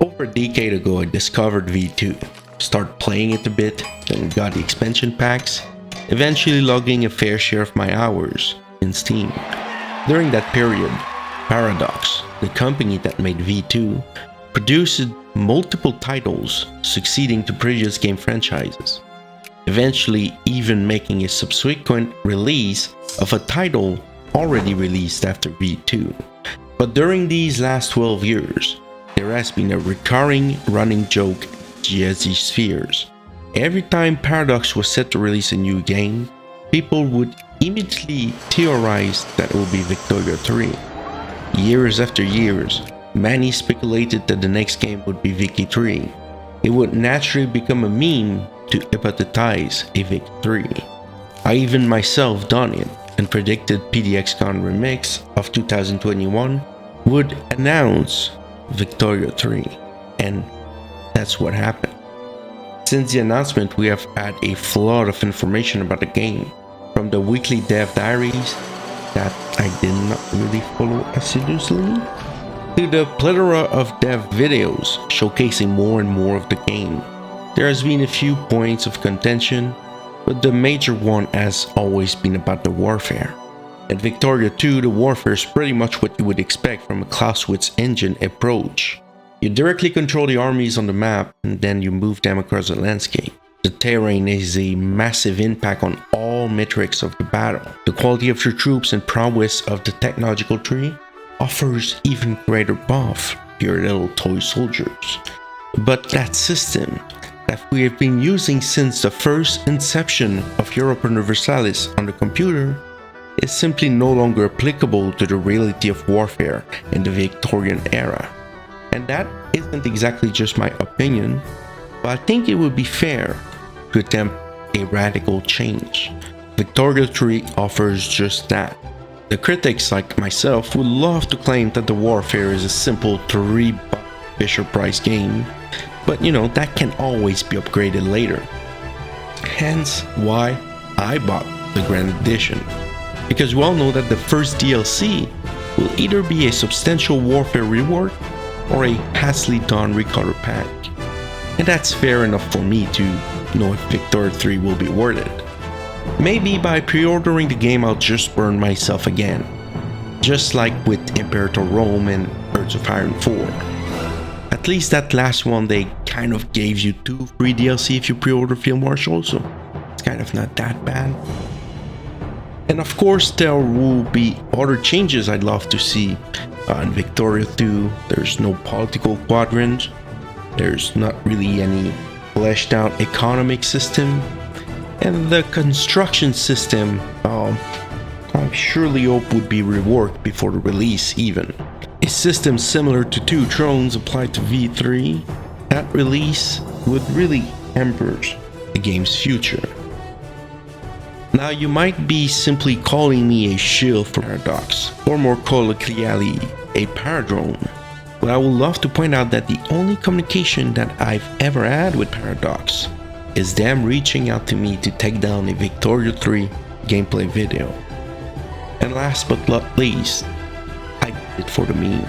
Over a decade ago, I discovered V2, started playing it a bit, then got the expansion packs, eventually logging a fair share of my hours in Steam. During that period, Paradox, the company that made V2, produced multiple titles succeeding to previous game franchises, eventually even making a subsequent release of a title already released after V2. But during these last 12 years, there has been a recurring running joke at GSG spheres. Every time Paradox was set to release a new game, people would immediately theorize that it would be Victoria 3. Years after years, many speculated that the next game would be Vicky 3. It would naturally become a meme to hypothesize a Vic 3. I even myself done it and predicted PDXCon Remix of 2021 would announce Victoria 3, and that's what happened. Since the announcement, we have had a flood of information about the game, from the weekly dev diaries that I did not really follow assiduously, to the plethora of dev videos showcasing more and more of the game. There has been a few points of contention, but the major one has always been about the warfare. At Victoria 2, the warfare is pretty much what you would expect from a Clausewitz engine approach. You directly control the armies on the map and then you move them across the landscape. The terrain is a massive impact on all metrics of the battle. The quality of your troops and prowess of the technological tree offers even greater buff to your little toy soldiers. But that system that we have been using since the first inception of Europa Universalis on the computer is simply no longer applicable to the reality of warfare in the Victorian era. And that isn't exactly just my opinion, but I think it would be fair to attempt a radical change. Victoria 3 offers just that. The critics like myself would love to claim that the warfare is a simple $3 Fisher Price game, but you know, that can always be upgraded later. Hence why I bought the Grand Edition, because we all know that the first DLC will either be a substantial warfare reward or a hastily done recolor pack. And that's fair enough for me to know if Victoria 3 will be worth it. Maybe by pre-ordering the game I'll just burn myself again, just like with Imperator Rome and Hearts of Iron 4. At least that last one they kind of gave you 2 free DLC if you pre-order Field Marshal, so it's kind of not that bad. And of course there will be other changes I'd love to see. In Victoria 2, there's no political quadrant, there's not really any fleshed out economic system, and the construction system I surely hope would be reworked before the release even. A system similar to 2 Thrones applied to V3, that release would really hamper the game's future. Now you might be simply calling me a shill for Paradox, or more colloquially, a paradrone, but I would love to point out that the only communication that I've ever had with Paradox is them reaching out to me to take down a Victoria 3 gameplay video. And last but not least, I did it for the meme.